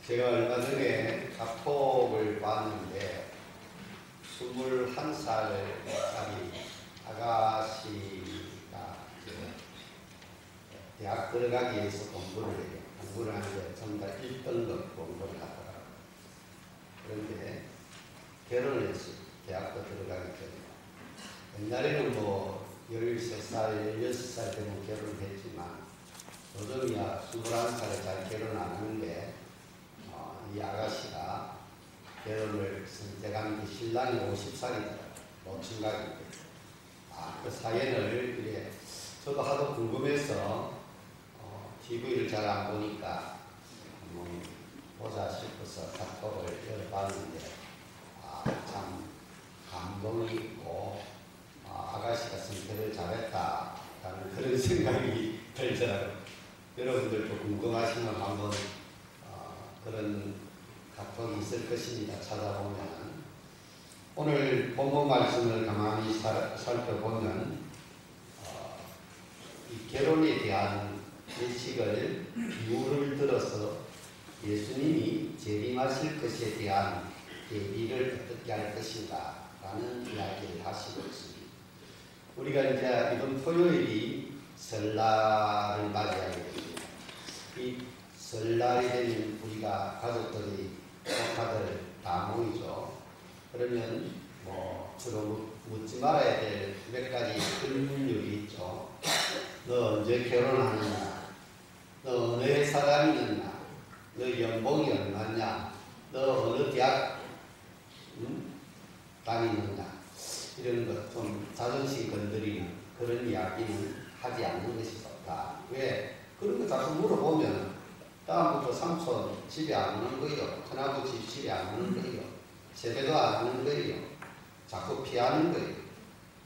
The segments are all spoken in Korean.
제가 얼마 전에 카톡을 봤는데 21살짜리 아가씨가 대학 들어가기 위해서 공부를 해요. 공부를 하는데 전부 다 1등급 공부를 하더라고요. 그런데 결혼을 했어요. 대학도 들어가기 전에. 옛날에는 뭐 13살, 16살 되면 결혼을 했지만 요즘이야 21살에 잘 결혼 안 하는데 이 아가씨가 결혼을 선택한 게 신랑이 50살이더라고요. 노총각인데. 그 사연을 이래 저도 하도 궁금해서 TV를 잘 안 보니까 한번 보자 싶어서 카톡을 열어봤는데 참 감동이 있고 아가씨가 선택을 잘했다라는 그런 생각이 들더라고요. 여러분들도 궁금하시면 한번 그런 카톡이 있을 것입니다. 찾아보면. 오늘 본문 말씀을 가만히 살펴보면 이 결혼에 대한 예식을 비유를 들어서 예수님이 재림하실 것에 대한 대비를 어떻게 할 것인가 라는 이야기를 하시고 있습니다. 우리가 이제 이번 토요일이 설날을 맞이하게 됩니다. 이 설날이 되면 우리가 가족들이 조카들 다 모이죠. 그러면 뭐 주로 묻지 말아야 될 몇 가지 질문들이 있죠. 너 언제 결혼하느냐? 너 어느 회사 다니느냐? 너 연봉이 얼마냐? 너 어느 대학 다니느냐? 이런 것 좀 자존심 건드리는 그런 이야기는 하지 않는 것이 좋다. 왜? 그런 거 자꾸 물어보면 다음부터 삼촌 집에 안 오는 거예요. 큰아버지 집에 안 오는 거예요. 세배도 안 하는 거예요. 자꾸 피하는 거예요.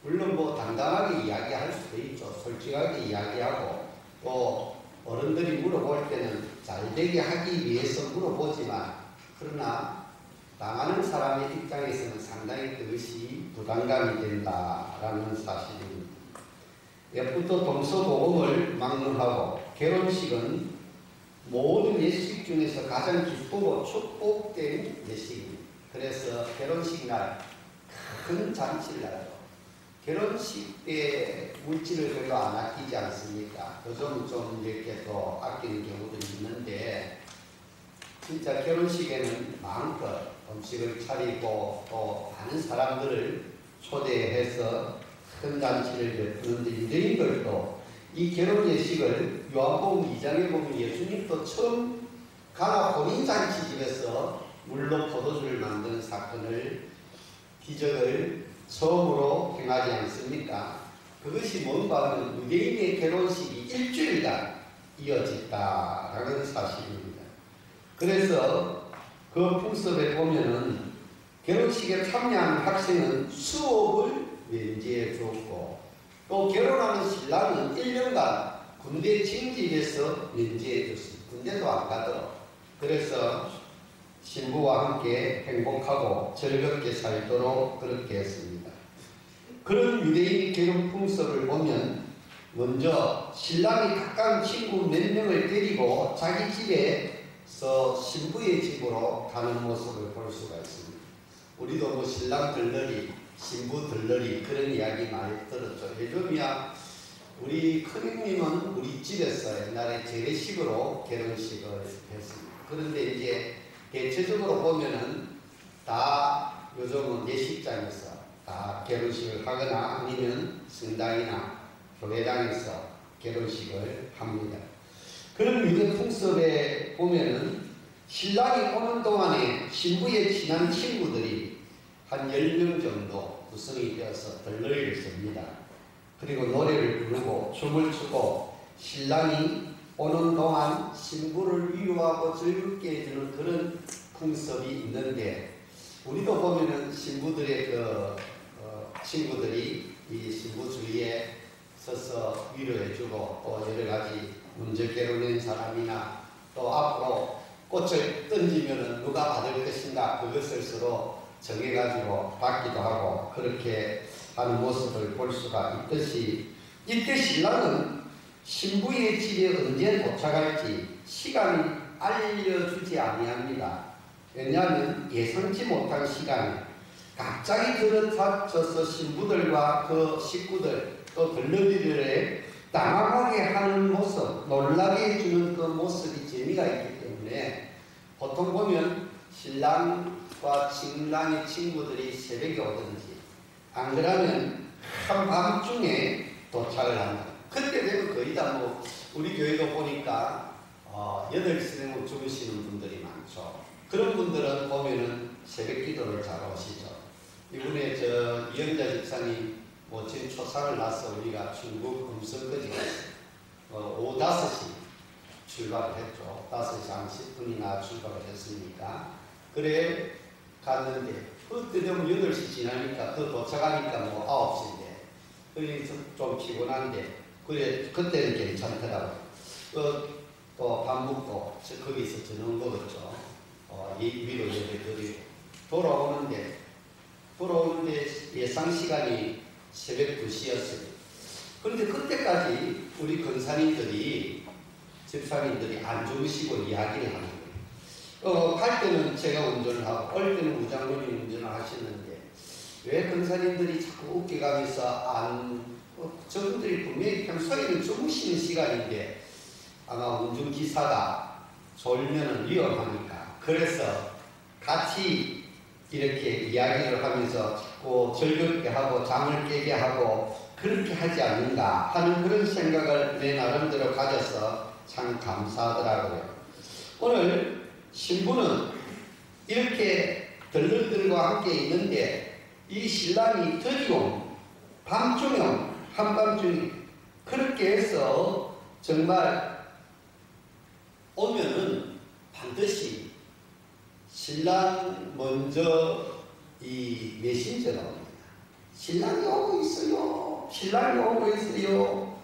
물론 뭐 당당하게 이야기할 수도 있죠. 솔직하게 이야기하고 또 어른들이 물어볼 때는 잘되게 하기 위해서 물어보지만 그러나 당하는 사람의 입장에서는 상당히 그것이 부담감이 된다라는 사실입니다. 옛부터 동서고금을 막론하고 결혼식은 모든 예식 중에서 가장 기쁘고 축복된 예식입니다. 그래서 결혼식 날 큰 잔치를 하죠. 결혼식 때 물질을 별로 안 아끼지 않습니까? 요즘은 좀 이렇게 또 아끼는 경우도 있는데 진짜 결혼식에는 마음껏 음식을 차리고 또 많은 사람들을 초대해서 큰 잔치를 베푸는데 유대인들도 이 결혼 예식을 요한복음 2장에 보면 예수님도 처음 가나 혼인 잔치집에서 물로 포도주를 만드는 사건을 기적을 처음으로 행하지 않습니까? 그것이 뭔가 하면 유대인의 결혼식이 일주일간 이어졌다라는 사실입니다. 그래서 그 풍습에 보면은 결혼식에 참여하는 학생은 수업을 면제해 줬고 또 결혼하는 신랑은 1년간 군대 징집에서 면제해 줬습니다. 군대도 안 가더라고요. 그래서 신부와 함께 행복하고 즐겁게 살도록 그렇게 했습니다. 그런 유대인의 결혼 풍습을 보면 먼저 신랑이 가까운 친구 몇 명을 데리고 자기 집에서 신부의 집으로 가는 모습을 볼 수가 있습니다. 우리도 뭐 신랑 들러리, 신부 들러리 그런 이야기 많이 들었죠. 요즘이야 우리 큰형님은 우리 집에서 옛날에 재래식으로 결혼식을 했습니다. 그런데 이제 대체적으로 보면은 다 요즘은 예식장에서 다 결혼식을 하거나 아니면 성당이나 교회당에서 결혼식을 합니다. 그런 유대 풍습에 보면은 신랑이 오는 동안에 신부의 친한 친구들이 한 10명 정도 구성이 되어서 덜러리를 씁니다. 그리고 노래를 부르고 춤을 추고 신랑이 오는 동안 신부를 위로하고 즐겁게 해주는 그런 풍습이 있는데 우리도 보면은 신부들의 친구들이 이 신부 주위에 서서 위로해주고 또 여러 가지 문제 결혼한 사람이나 또 앞으로 꽃을 던지면은 누가 받을 것인가 그것을 서로 정해가지고 받기도 하고 그렇게 하는 모습을 볼 수가 있듯이 이때 신랑은 신부의 집에 언제 도착할지 시간이 알려주지 아니합니다. 왜냐하면 예상치 못한 시간에 갑자기 들어닥쳐서 신부들과 그 식구들 또 들러리들의 당황하게 하는 모습, 놀라게 해주는 그 모습이 재미가 있기 때문에 보통 보면 신랑과 신랑의 친구들이 새벽에 오든지 안 그러면 한밤중에 도착을 한다. 그때 되면 거의 다 뭐 우리 교회도 보니까 8시 되면 주무시는 분들이 많죠. 그런 분들은 보면은 새벽 기도를 잘 오시죠. 이번에 이영자 집사님 멋진 초상을 나서 우리가 중국 음성까지 갔어요. 오후 5시 출발을 했죠. 5시 한 10분이나 출발을 했으니까. 그래 갔는데 그때 되면 8시 지나니까 그 도착하니까 뭐 9시인데 그래서 좀 피곤한데 그래 그때는 괜찮더라고요. 또 밥 먹고 거기서 저녁 먹었죠. 위로 예배 드리고 돌아오는데 예상 시간이 새벽 2시였어요. 그런데 그때까지 우리 권사님들이 집사님들이 안 주무시고 이야기를 하는 거예요. 갈 때는 제가 운전을 하고 올 때는 우장군이 운전을 하시는데 왜 권사님들이 자꾸 웃겨가면서 저분들이 분명히 평소에는 주무시는 시간인데 아마 운전기사가 졸면은 위험하니까 그래서 같이 이렇게 이야기를 하면서 자꾸 즐겁게 하고 잠을 깨게 하고 그렇게 하지 않는가 하는 그런 생각을 내 나름대로 가져서 참 감사하더라고요. 오늘 신부는 이렇게 들들들과 함께 있는데 이 신랑이 드디어 밤중에 한밤중에 그렇게 해서 정말 오면은 반드시 신랑 먼저 이 메신저가 옵니다. 신랑이 오고 있어요. 신랑이 오고 있어요.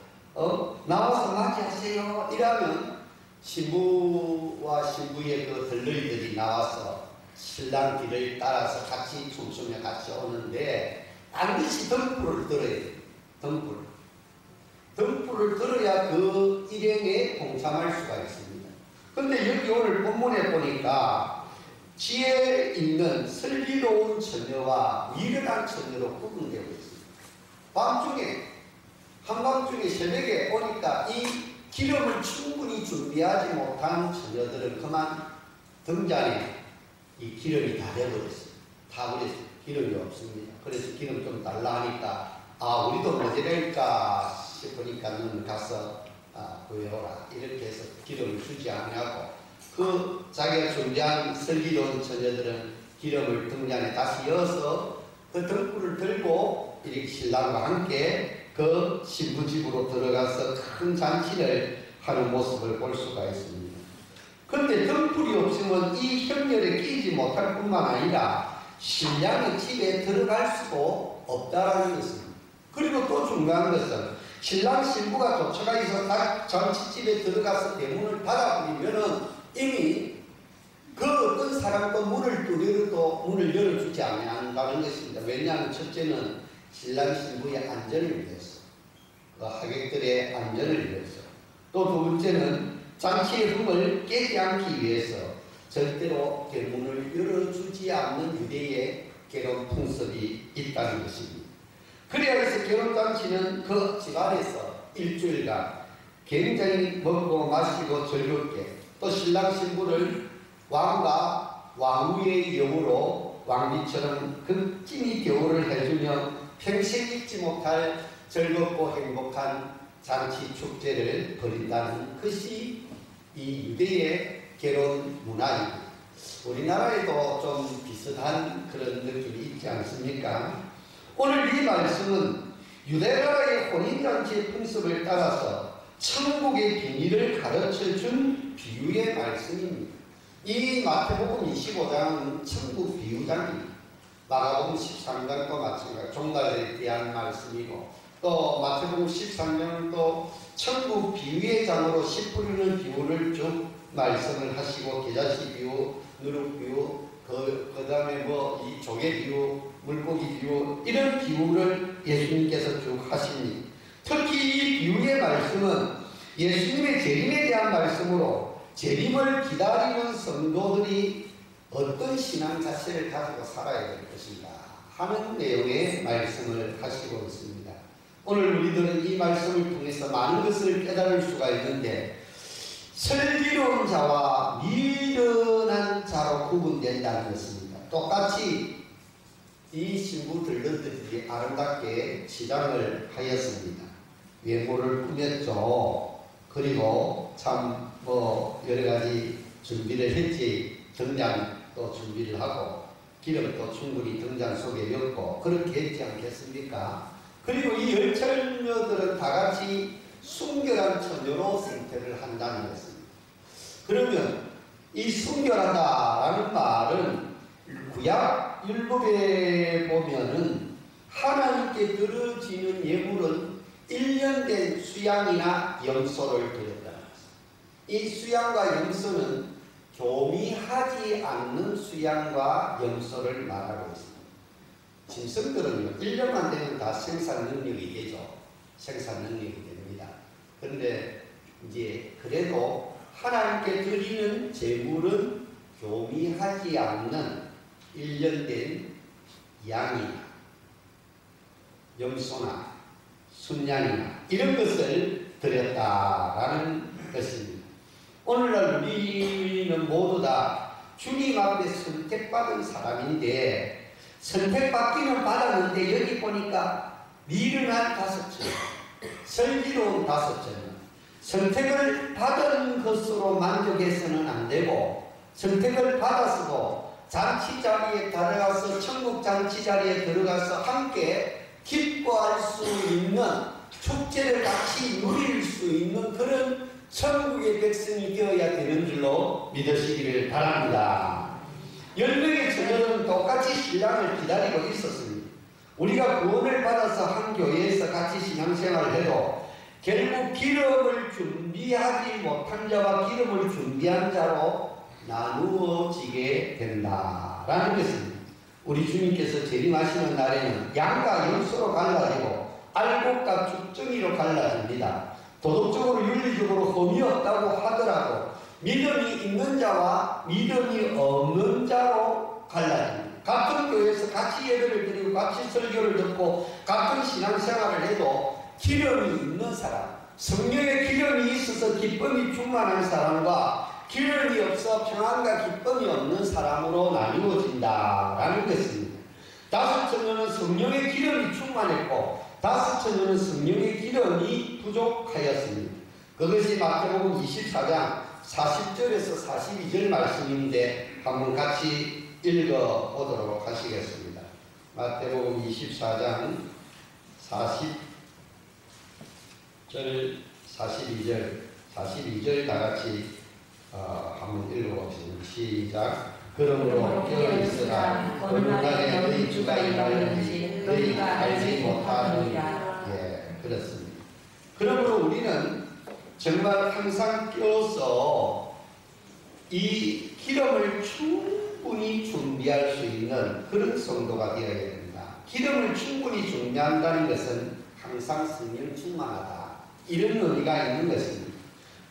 나와서 맞이하세요. 이러면 신부와 신부의 그 들러리들이 나와서 신랑 뒤를 따라서 같이 춤추며 같이 오는데 반드시 등불을 들어야 돼요. 등불을 들어야 그 일행에 동참할 수가 있습니다. 근데 여기 오늘 본문에 보니까 지혜에 있는 슬기로운 처녀와 미련한 처녀로 구분되고 있습니다. 밤중에 한밤중에 새벽에 오니까 이 기름을 충분히 준비하지 못한 처녀들은 그만 등잔에 이 기름이 다 돼버렸어요. 다 버렸어요. 기름이 없습니다. 그래서 기름 좀 달라 하니까 우리도 모자랄까 싶으니까 너는 가서 구해오라 이렇게 해서 기름을 주지 않냐고 그 자기가 준비한 슬기로운 처녀들은 기름을 등잔에 다시 이어서 그 등불을 들고 이렇게 신랑과 함께 그 신부 집으로 들어가서 큰 잔치를 하는 모습을 볼 수가 있습니다. 그런데 등불이 없으면 이 형렬에 끼지 못할 뿐만 아니라 신랑의 집에 들어갈 수도 없다라는 것입니다. 그리고 또 중요한 것은 신랑 신부가 도착해서 잔치집에 들어가서 대문을 닫아버리면은 이미 그 어떤 사람도 문을 두드려도 문을 열어주지 않는다는 것입니다. 왜냐하면 첫째는 신랑 신부의 안전을 위해서, 그 하객들의 안전을 위해서, 또 두 번째는 잔치의 흠을 깨지 않기 위해서 절대로 대문을 열어주지 않는 유대의 결혼 풍습이 있다는 것입니다. 그래야 해서 결혼잔치는 그 집안에서 일주일간 굉장히 먹고 마시고 즐겁게 또 신랑 신부를 왕과 왕후의 영으로 왕비처럼 극진히 대우를 해주며 평생 잊지 못할 즐겁고 행복한 잔치 축제를 벌인다는 것이 이 유대의 결혼 문화입니다. 우리나라에도 좀 비슷한 그런 느낌이 있지 않습니까? 오늘 이 말씀은 유대나라의 혼인잔치의 풍습을 따라서 천국의 비밀을 가르쳐준 비유의 말씀입니다. 이 마태복음 25장은 천국 비유장입니다. 마가복음 13장도 마찬가지로 종말에 대한 말씀이고 또 마태복음 13장은 또 천국 비유의 장으로 씨 뿌리는 비유를 쭉 말씀을 하시고 계자씨 비유, 누룩 비유, 그 다음에 이 조개 비유, 물고기 비유 이런 비유를 예수님께서 쭉 하십니다. 특히 이 비유의 말씀은 예수님의 재림에 대한 말씀으로 재림을 기다리는 성도들이 어떤 신앙 자체를 가지고 살아야 될 것인가 하는 내용의 말씀을 하시고 있습니다. 오늘 우리들은 이 말씀을 통해서 많은 것을 깨달을 수가 있는데, 슬기로운 자와 미련한 자로 구분된다는 것입니다. 똑같이 이 신부 들러들이 아름답게 치장을 하였습니다. 외모를 꾸몄죠. 그리고 참 여러가지 준비를 했지. 등잔도 준비를 하고 기름도 충분히 등잔 속에 넣고 그렇게 했지 않겠습니까? 그리고 이 열처녀들은 다같이 순결한 처녀로 생태를 한다는 것입니다. 그러면 이 순결하다라는 말은 구약 율법에 보면은 하나님께 드려지는 예물은 1년 된 수양이나 염소를 드렸다는 것입니다. 이 수양과 염소는 교미하지 않는 수양과 염소를 말하고 있습니다. 짐승들은요, 1년만 되면 다 생산 능력이 되죠. 생산 능력이 됩니다. 그런데 이제 그래도 하나님께 드리는 제물은 교미하지 않는 1년 된 양이나 염소나 순양이나 이런 것을 드렸다라는 것입니다. 오늘날 우리는 모두 다 주님 앞에 선택받은 사람인데, 선택받기는 받았는데 여기 보니까 미련한 5천, 슬기로운 5천, 선택을 받은 것으로 만족해서는 안 되고, 선택을 받았어도 잔치 자리에 들어가서, 천국 잔치 자리에 들어가서 함께 기뻐할 수 있는, 축제를 같이 누릴 수 있는 그런 천국의 백성이 되어야 되는 줄로 믿으시기를 바랍니다. 10명의 처녀는 똑같이 신랑을 기다리고 있었습니다. 우리가 구원을 받아서 한 교회에서 같이 신앙생활을 해도 결국 기름을 준비하지 못한 자와 기름을 준비한 자로 나누어지게 된다라는 것입니다. 우리 주님께서 재림하시는 날에는 양과 염소로 갈라지고 알곡과 죽정이로 갈라집니다. 도덕적으로 윤리적으로 흠이 없다고 하더라도 믿음이 있는 자와 믿음이 없는 자로 갈라집니다. 같은 교회에서 같이 예배를 드리고 같이 설교를 듣고 같은 신앙생활을 해도 기름이 있는 사람, 성령의 기름이 있어서 기쁨이 충만한 사람과 기름이 없어 평안과 기쁨이 없는 사람으로 나누어진다라는 것입니다. 5처녀는 성령의 기름이 충만했고 5처녀는 성령의 기름이 부족하였습니다. 그것이 마태복음 24장 40절에서 42절 말씀인데 한번 같이 읽어보도록 하시겠습니다. 마태복음 24장 40절, 42절 다같이 한번 읽어보겠습니다. 시작. 그러므로 깨어있으라. 어느 날에 너희 주가 일하는지 너희가 알지 못하느니라. 예, 그렇습니다. 그러므로 우리는 정말 항상 깨어서 이 기름을 충분히 준비할 수 있는 그런 성도가 되어야 됩니다. 기름을 충분히 준비한다는 것은 항상 성령 충만하다, 이런 의미가 있는 것입니다.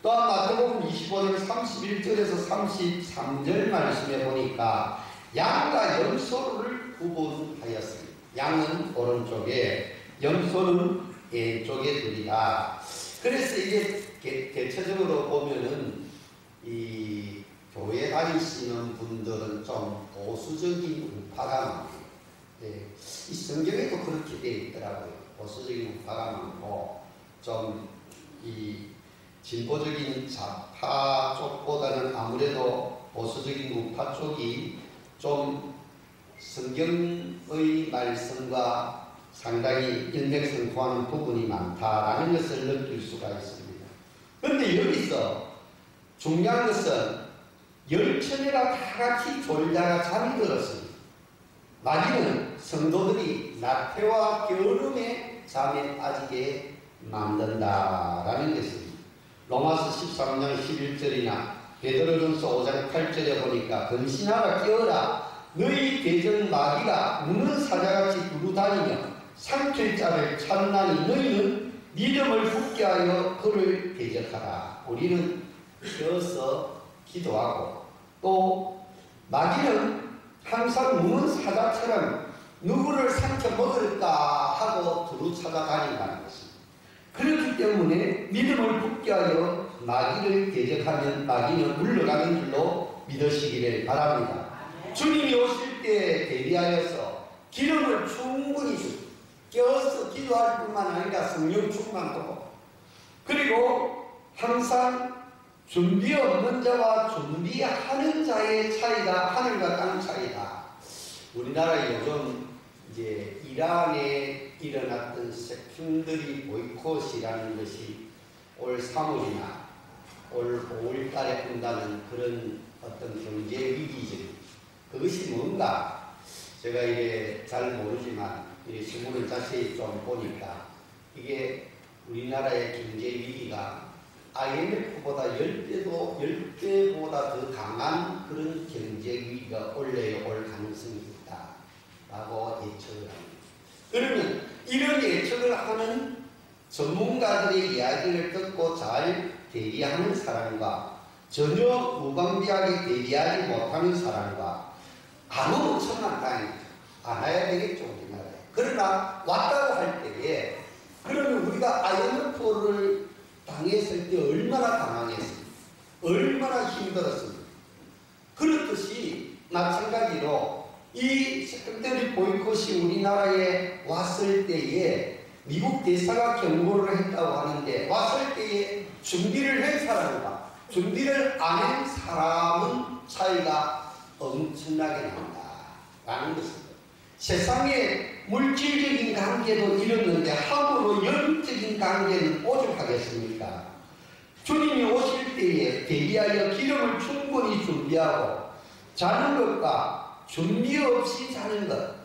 또한 마태복음 25절 31절에서 33절 말씀에 보니까 양과 염소를 구분하였습니다. 양은 오른쪽에, 염소는 왼쪽에 두리라. 그래서 이게 대체적으로 보면은 이 교회 다니시는 분들은 좀 보수적인 우파가 많아요. 예, 이 성경에도 그렇게 되어 있더라고요. 보수적인 우파가 많고 좀 이 진보적인 좌파 쪽보다는 아무래도 보수적인 우파 쪽이 좀 성경의 말씀과 상당히 일맥상통하는 부분이 많다라는 것을 느낄 수가 있습니다. 그런데 여기서 중요한 것은 10처녀가 다 같이 졸다가 잠이 들었습니다. 마귀는 성도들이 나태와 게으름에 잠에 빠지게 만든다라는 것입니다. 로마서 13장 11절이나 베드로전서 5장 8절에 보니까 근신하라 깨어라 너희 대적 마귀가 우는 사자같이 두루다니며 삼킬 자를 찾나니 너희는 믿음을 굳게 하여 그를 대적하라. 우리는 깨어서 기도하고, 또 마귀는 항상 무는 사자처럼 누구를 삼켜 먹을까 하고 두루 찾아다닌다는 것입니다. 그렇기 때문에 믿음을 붙게 하여 마귀를 대적하면 마귀는 물러가는 줄로 믿으시기를 바랍니다. 주님이 오실 때 대비하여서 기름을 충분히 껴서 기도할 뿐만 아니라 성령 충만하고, 그리고 항상 준비 없는 자와 준비하는 자의 차이가 하늘과 땅 차이다. 우리나라 요즘 이제 이란에 일어났던 세컨더리 보이콧이라는 것이 올 3월이나 올 5월 달에 온다는 그런 어떤 경제 위기죠. 그것이 뭔가 제가 이게 잘 모르지만 이 신문을 자세히 좀 보니까 이게 우리나라의 경제 위기가 IMF보다 10배보다 더 강한 그런 경제 위기가 올해 올 가능성이 있다라고 예측을 합니다. 그러면 이런 예측을 하는 전문가들의 이야기를 듣고 잘 대비하는 사람과 전혀 무방비하게 대비하지 못하는 사람과 아무 천만 다행이죠. 안 와야 되겠죠, 우리나라에. 그러나 왔다고 할 때에 그러면 우리가 IMF를 당했을 때 얼마나 당황했습니까? 얼마나 힘들었습니까? 그렇듯이 마찬가지로 이 세컨더리 보이콧이 우리나라에 왔을 때에 미국 대사가 경고를 했다고 하는데, 왔을 때에 준비를 한 사람과 준비를 안 한 사람은 차이가 엄청나게 난다라는 것입니다. 세상에 물질적인 관계도 이렇는데 함부로 영적인 관계는 오죽하겠습니까? 주님이 오실 때에 대비하여 기름을 충분히 준비하고, 자는 것과 준비 없이 자는 것,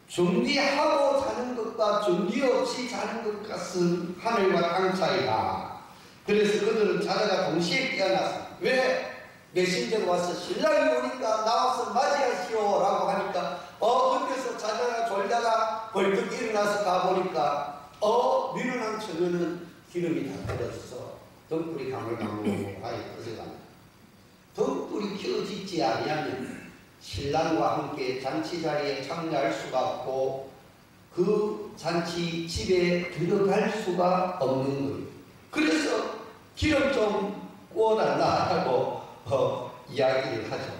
준비하고 자는 것과 준비 없이 자는 것 같은 하늘과 땅 차이다. 그래서 그들은 자다가 동시에 깨어났습니다. 왜? 메신저가 와서 신랑이 오니까 나와서 맞이하시오 라고 하니까 그때서 자다가 졸다가 벌떡 일어나서 가보니까 미련한 처녀는 기름이 다 떨어져서 등불이 가물가물하게 꺼져갑니다. 등불이 켜지지 아니하면 신랑과 함께 잔치 자리에 참여할 수가 없고 그 잔치 집에 들어갈 수가 없는 거예요. 그래서 기름 좀 구워달라 하고 이야기를 하죠.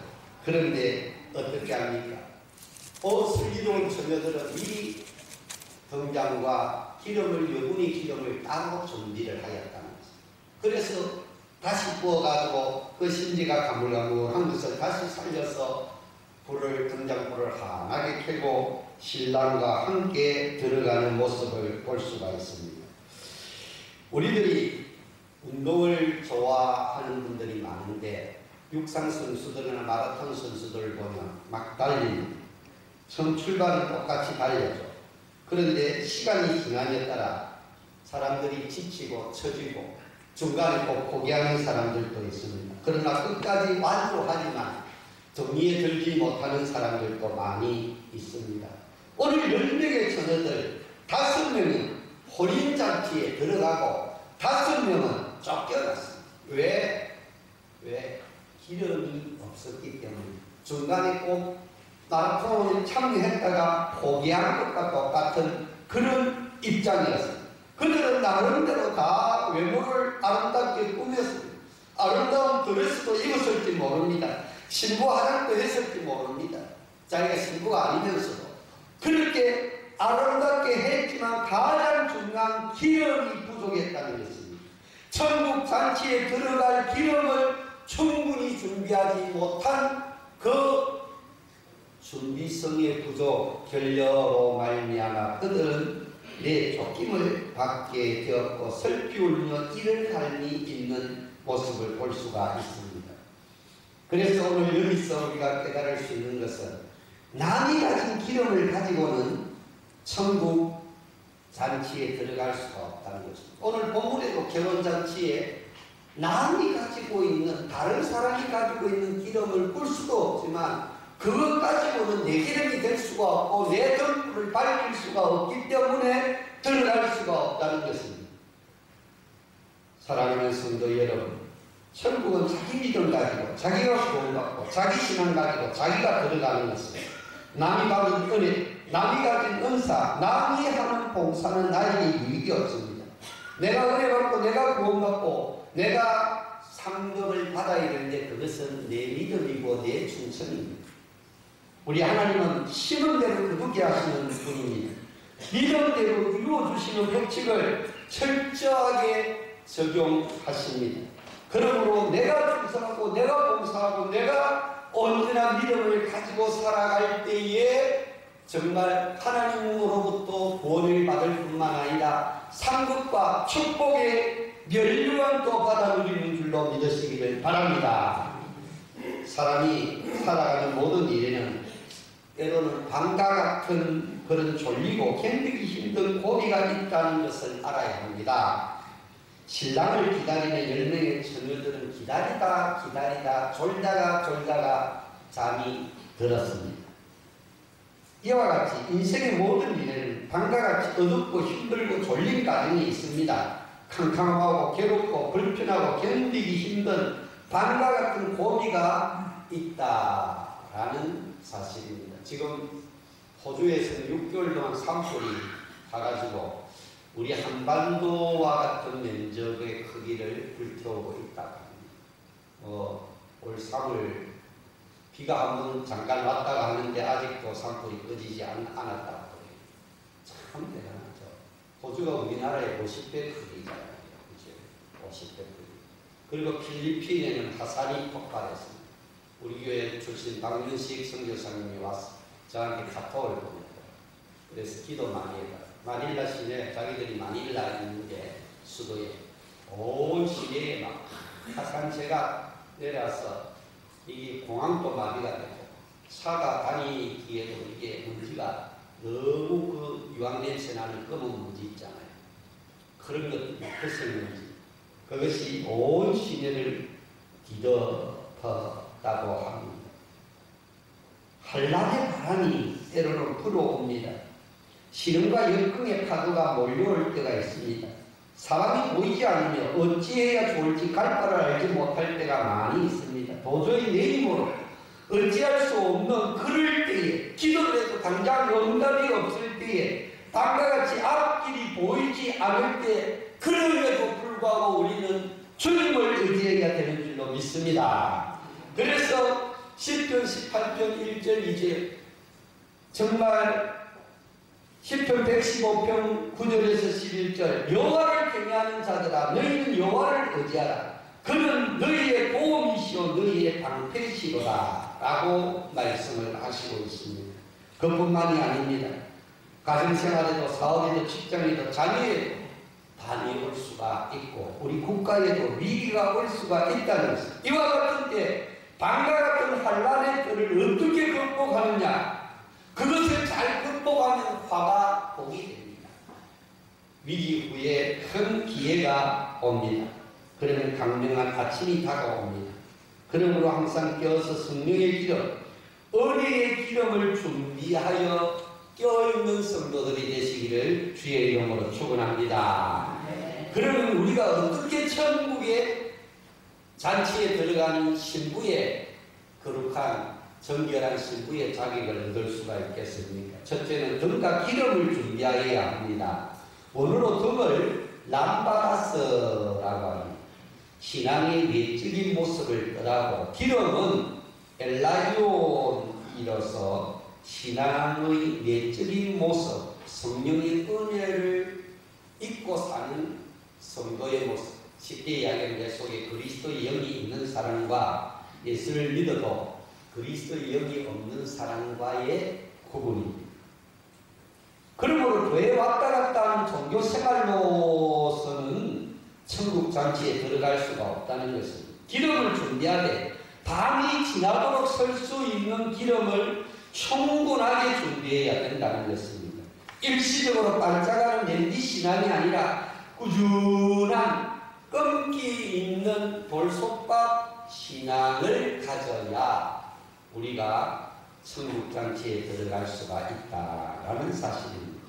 그런데 어떻게 합니까? 슬기로운 처녀들은 이 등장과 여분의 기름을 따로 준비를 하였다는 것입니다. 그래서 다시 구워가지고 그 심지가 가물가물한 것을 다시 살려서 등장불을 환하게 켜고 신랑과 함께 들어가는 모습을 볼 수가 있습니다. 우리들이 운동을 좋아하는 분들이 많은데 육상 선수들이나 마라톤 선수들을 보면 막 달리는, 처음 출발은 똑같이 달려죠. 그런데 시간이 지나에 따라 사람들이 지치고 처지고 중간에 꼭 포기하는 사람들도 있습니다. 그러나 끝까지 완주하지만 정리에 들지 못하는 사람들도 많이 있습니다. 오늘 10명의 처녀들 5명이 혼인잔치에 들어가고 5명은 쫓겨났습니다. 왜? 기름이 없었기 때문에. 중간에 꼭 마라톤에 참여했다가 포기한 것과 똑같은 그런 입장이었습니다. 그들은 나름대로 다 외모를 아름답게 꾸몄습니다. 아름다운 드레스도 입었을지 모릅니다. 신부 화장도 했을지 모릅니다. 자기가 신부가 아니면서도 그렇게 아름답게 했지만 가장 중요한 기름이 부족했다는 것입니다. 천국 잔치에 들어갈 기름을 충분히 준비하지 못한 그 준비성의 부족 결여로 말미암아 그들은 내 쫓김을 받게 되었고 슬피 울며 이를 갈미 있는 모습을 볼 수가 있습니다. 그래서 오늘 여기서 우리가 깨달을 수 있는 것은 남이 가진 기름을 가지고는 천국 잔치에 들어갈 수가 없다는 것입니다. 오늘 본문에도 결혼잔치에 남이 가지고 있는, 다른 사람이 가지고 있는 기름을 꿀 수도 없지만 그것 가지고는 내 기름이 될 수가 없고 내 등불을 밝힐 수가 없기 때문에 들어갈 수가 없다는 것입니다. 사랑하는 성도 여러분, 천국은 자기 믿음 가지고, 자기가 구원받고, 자기 신앙 가지고, 자기가 들어가는 것은 남이 받은 은혜, 남이 가진 은사, 남이 하는 봉사는 나에게 유익이 없습니다. 내가 은혜 받고, 내가 구원받고, 내가 상급을 받아야 되는데 그것은 내 믿음이고 내 충성입니다. 우리 하나님은 심은 대로 거두게 하시는 분입니다. 믿음대로 이루어주시는 법칙을 철저하게 적용하십니다. 그러므로 내가 충성하고 내가 봉사하고 내가 언제나 믿음을 가지고 살아갈 때에 정말 하나님으로부터 구원을 받을 뿐만 아니라 상급과 축복의 면류한도 받아 누리는 줄로 믿으시기를 바랍니다. 사람이 살아가는 모든 일에는 때로는 밤과 같은 그런 졸리고 견디기 힘든 고비가 있다는 것을 알아야 합니다. 신랑을 기다리는 10명의 처녀들은 기다리다 졸다가 잠이 들었습니다. 이와 같이 인생의 모든 일에는 밤과 같이 어둡고 힘들고 졸린 과정이 있습니다. 캄캄하고 괴롭고 불편하고 견디기 힘든 밤과 같은 고비가 있다라는 사실입니다. 지금 호주에서는 6개월 동안 산불이 가가지고 우리 한반도와 같은 면적의 크기를 불태우고 있다고 합니다. 올 3월 비가 한번 잠깐 왔다가 하는데 아직도 산불이 꺼지지 않았다고 해요. 참 대단하죠. 호주가 우리나라의 50배 크기잖아요. 그죠? 50배 크기. 그리고 필리핀에는 화산이 폭발했습니다. 우리 교회 출신 박윤식 선교사님이 와서 저한테 카톡을 보내요. 그래서 기도 많이 해요. 마닐라 시내, 자기들이 마닐라 있는데 수도에 온 시내에 막 화산재가 내려와서 이 공항도 마비가 되고 차가 다니기에도 이게 먼지가 너무 그 유황 냄새 나는 검은 먼지 있잖아요. 그런 것들이 햇설먼지, 그것이 온 시내를 뒤덮었다고 합니다. 한낮의 바람이 때로는 불어옵니다. 시름과 역경의 파도가 몰려올 때가 있습니다. 사람이 보이지 않으며 어찌해야 좋을지 갈 바를 알지 못할 때가 많이 있습니다. 도저히 내 힘으로 어찌할 수 없는 그럴 때에, 기도를 해도 당장 응답이 없을 때에, 다음과 같이 앞길이 보이지 않을 때, 그럼에도 불구하고 우리는 주님을 의지해야 되는 줄로 믿습니다. 그래서 시편 18편 1절 2절 정말 시편 115편 9절에서 11절 여호와를 경외하는 자들아 너희는 여호와를 의지하라. 그는 너희의 보험이시오 너희의 방패시로다 라고 말씀을 하시고 있습니다. 그뿐만이 아닙니다. 가정생활에도 사업에도 직장에도 자녀에도 반이 올 수가 있고 우리 국가에도 위기가 올 수가 있다는 것입니다. 이와 같은 때 밤과 같은 환난의 뜰을 어떻게 극복하느냐, 그것을 잘 극복하면 화가 복이 됩니다. 위기 후에 큰 기회가 옵니다. 그러면 강명한 아침이 다가옵니다. 그러므로 항상 깨어서 성령의 기름, 은혜의 기름을 준비하여 깨어있는 성도들이 되시기를 주의 이름으로 축원합니다. 그러면 우리가 어떻게 천국의 잔치에 들어가는 신부의 거룩한 정결한 신부의 자격을 얻을 수가 있겠습니까? 첫째는 등과 기름을 준비하여야 합니다. 원어로 등을 람바다스라고 합니다. 신앙의 내적인 모습을 떠나고 기름은 엘라이온이로서 신앙의 내적인 모습, 성령의 은혜를 잊고 사는 성도의 모습, 쉽게 이야기하면 내 속에 그리스도의 영이 있는 사람과 예수를 믿어도 그리스도의 영이 없는 사람과의 구분입니다. 그러므로 교회에 왔다 갔다 하는 종교 생활로서는 천국 잔치에 들어갈 수가 없다는 것입니다. 기름을 준비하되 밤이 지나도록 설 수 있는 기름을 충분하게 준비해야 된다는 것입니다. 일시적으로 반짝하는 랜디 신앙이 아니라 꾸준한 끈기 있는 돌솥밥 신앙을 가져야 우리가 천국잔치에 들어갈 수가 있다라는 사실입니다.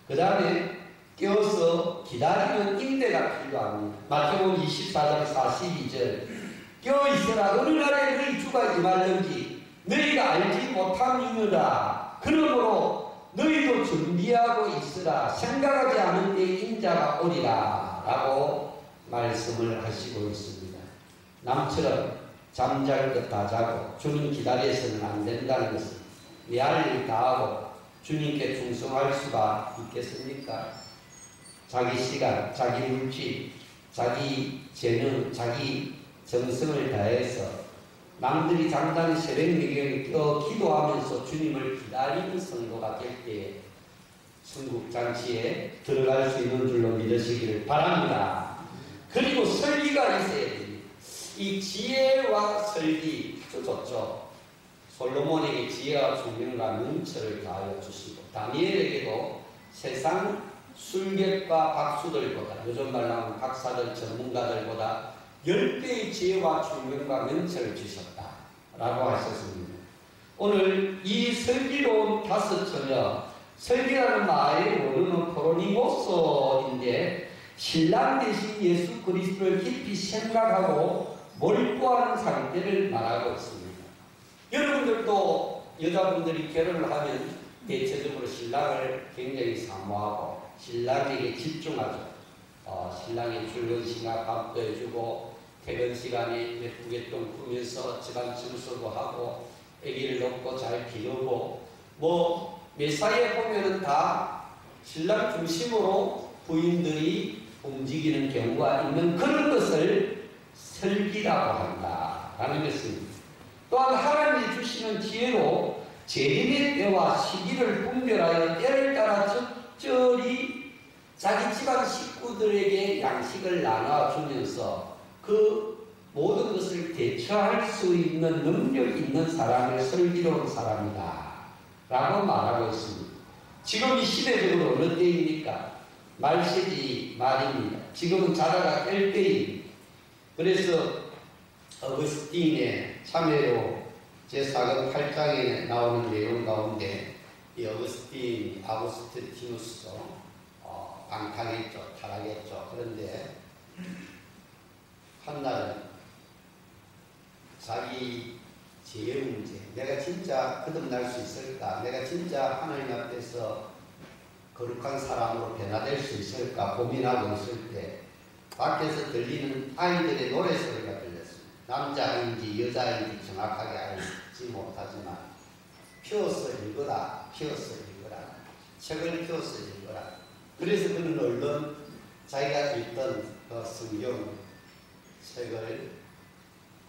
그 다음에 껴서 기다리는 인내가 필요합니다. 마태복음 24장 42절 껴있으라 어느 날에 너희 주가 임하는지 너희가 알지 못함이니라. 그러므로 너희도 준비하고 있으라. 생각하지 않은 때 인자가 오리라 라고 말씀을 하시고 있습니다. 남처럼 잠잘 것 다 자고 주님 기다려서는 안 된다는 것은 내 할 일 다 하고 주님께 충성할 수가 있겠습니까? 자기 시간, 자기 물질, 자기 재능, 자기 정성을 다해서 남들이 잠자는 새벽 예경에 기도하면서 주님을 기다리는 성도가 될 때에 천국잔치에 들어갈 수 있는 줄로 믿으시기를 바랍니다. 그리고 설기가 있어야 됩니다. 이 지혜와 설기 아주 좋죠. 솔로몬에게 지혜와 총명과 능처를 다하여 주시고 다니엘에게도 세상 술객과 박수들보다 요즘 말로 하면 박사들 전문가들보다 10배의 지혜와 총명과 능처를 주셨다 라고 하셨습니다. 오늘 이 슬기로운 다섯 처녀, 슬기라는 말의 원어는 포로니모소인데 신랑 대신 예수 그리스도를 깊이 생각하고 몰두하는 상태를 말하고 있습니다. 여러분들도 여자분들이 결혼을 하면 대체적으로 신랑을 굉장히 사모하고 신랑에게 집중하죠. 신랑의 출근 시간 밥도 해주고 퇴근 시간에 예쁘게 똥 꾸면서 집안 청소도 하고 아기를 놓고 잘 기르고 뭐 매사에 보면은 다 신랑 중심으로 부인들이 움직이는 경우가 있는 그런 것을 설기라고 한다라는 것입니다. 또한 하나님이 주시는 지혜로 재림의 때와 시기를 분별하여 때를 따라 적절히 자기 집안 식구들에게 양식을 나눠주면서 그 모든 것을 대처할 수 있는 능력 있는 사람을 슬기로운 사람이다 라고 말하고 있습니다. 지금 이 시대적으로 어느 때입니까? 말세기 말입니다. 지금은 자다가 깰 때입니다. 그래서 어거스틴의 참회로 제4권 8장에 나오는 내용 가운데 이 어거스틴, 아구스티누스도 방탕했죠. 타락했죠. 그런데 한날은 자기 죄의 문제, 내가 진짜 거듭날 수 있을까? 내가 진짜 하나님 앞에서 거룩한 사람으로 변화될 수 있을까? 고민하고 있을 때 밖에서 들리는 아이들의 노래소리가 들렸습니다. 남자인지 여자인지 정확하게 알지 못하지만 피워서 읽어라, 피워서 읽어라, 책을 피워서 읽어라. 그래서 그는 얼른 자기가 읽던 그 성경 책을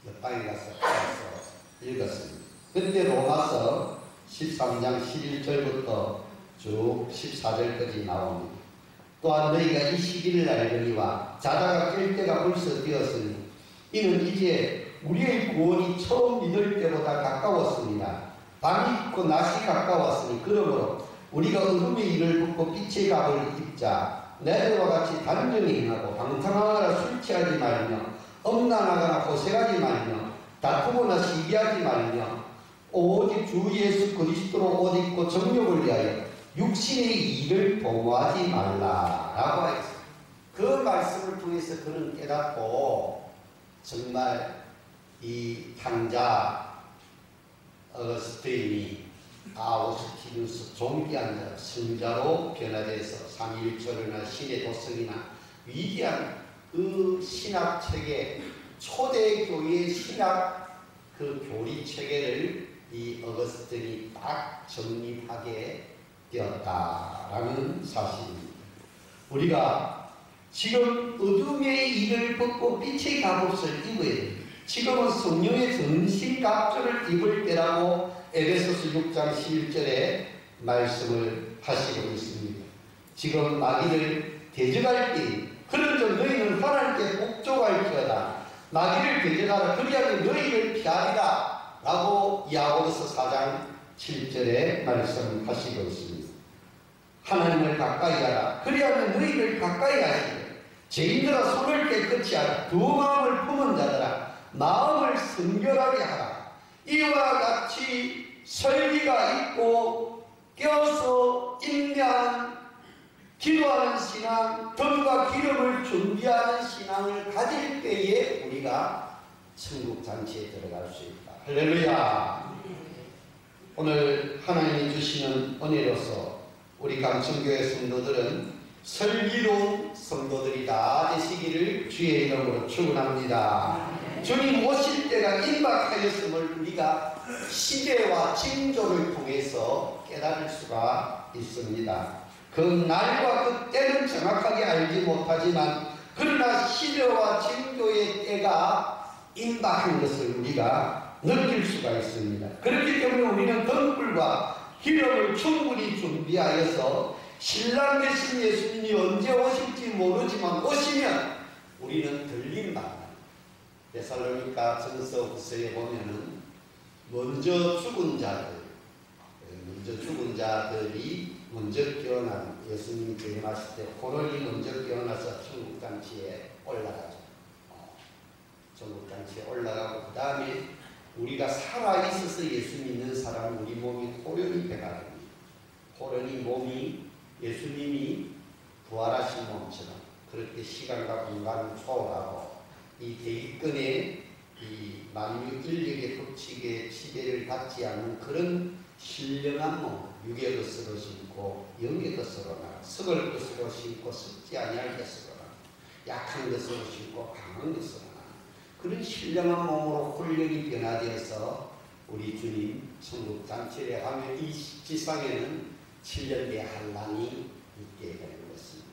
옆방에 가서 읽었습니다. 그때 로마서 13장 11절부터 쭉 14절까지 나옵니다. 또한 너희가 이 시기를 알거니와 자다가 깰 때가 벌써 되었으니 이는 이제 우리의 구원이 처음 믿을 때보다 가까웠습니다. 밤이 있고 낮이 가까웠으니 그러므로 우리가 어둠의 일을 벗고 빛의 갑을 입자. 내들과 같이 단정히 행하고 방탕하거나 술 취하지 말며 엄란하거나 고색하지 말며 다투거나 시기하지 말며 오직 주 예수 그리스도로 옷 입고 정욕을 위하여 육신의 일을 도모하지 말라라고 하였습니다. 그 말씀을 통해서 그는 깨닫고 정말 이 탕자 어거스틴이 아우스티누스 존귀한 성자로 변화돼서 삼위일체나 신의 도성이나 위대한 그 신학체계 초대교회의 신학 그 교리 체계를 이 어거스틴이 딱 정립하게 되었다라는 사실입니다. 우리가 지금 어둠의 일을 벗고 빛의 갑옷을 입어야 됩니다. 지금은 성령의 전신갑주를 입을 때라고 에베소서 6장 11절에 말씀을 하시고 있습니다. 지금 마귀를 대적할 때 그런즉 너희는 하나님께 복종할지어다. 마귀를 대적하라. 그리하면 너희를 피하리라 라고 야고보서 4장 7절에 말씀하시고 있습니다. 하나님을 가까이 하라. 그리하면 너희를 가까이 하시고 죄인들아 손을 깨끗이 하라. 두 마음을 품은 자들아 마음을 순결하게 하라. 이와 같이 설기가 있고 껴서 인내한 기도하는 신앙, 덤과 기름을 준비하는 신앙을 가질 때에 우리가 천국 잔치에 들어갈 수 있다. 할렐루야. 오늘 하나님이 주시는 은혜로서 우리 감천교회 성도들은 슬기로운 성도들이 다 되시기를 주의 이름으로 축원합니다. 주님 오실 때가 임박하였음을 우리가 시대와 징조를 통해서 깨달을 수가 있습니다. 그 날과 그 때는 정확하게 알지 못하지만 그러나 시대와 징조의 때가 임박한 것을 우리가 느낄 수가 있습니다. 그렇기 때문에 우리는 등불과 기름을 충분히 준비하여서 신랑 되신 예수님이 언제 오실지 모르지만 오시면 우리는 들림받는, 데살로니가 전서 후서에 보면은 먼저 죽은 자들이 먼저 깨어난, 예수님이 재림하실 때 그들이 먼저 깨어나서 천국잔치에 올라가죠. 천국잔치에 올라가고 그 다음에 우리가 살아있어서 예수 믿는 사람은 우리 몸이 호련히 배가 됩니다. 호련히 몸이 예수님이 부활하신 몸처럼 그렇게 시간과 공간을 초월하고 이 대기권의 이 만유 인력의 법칙에 지배를 받지 않는 그런 신령한 몸, 육의 것으로 신고 영의 것으로 나가, 썩을 것으로 신고 썩지 아니할 것으로 나가, 약한 것으로 신고 강한 것으로 나가, 그런 신령한 몸으로 훈련이 변화되어서 우리 주님 천국 잔치를 하며 이 지상에는 7년의 한란이 있게 되는 것입니다.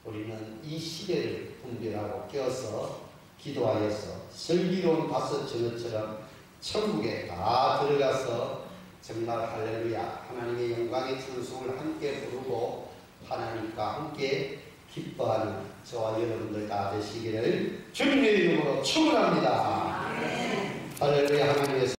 우리는 이 시대를 분별하고 깨어서 기도하여서 슬기로운 다섯 전처럼 천국에 다 들어가서 정말 할렐루야 하나님의 영광의 찬송을 함께 부르고 하나님과 함께 기뻐하는 저와 여러분들 다 되시기를 주님의 이름으로 축원합니다. 할렐루야. 하나님의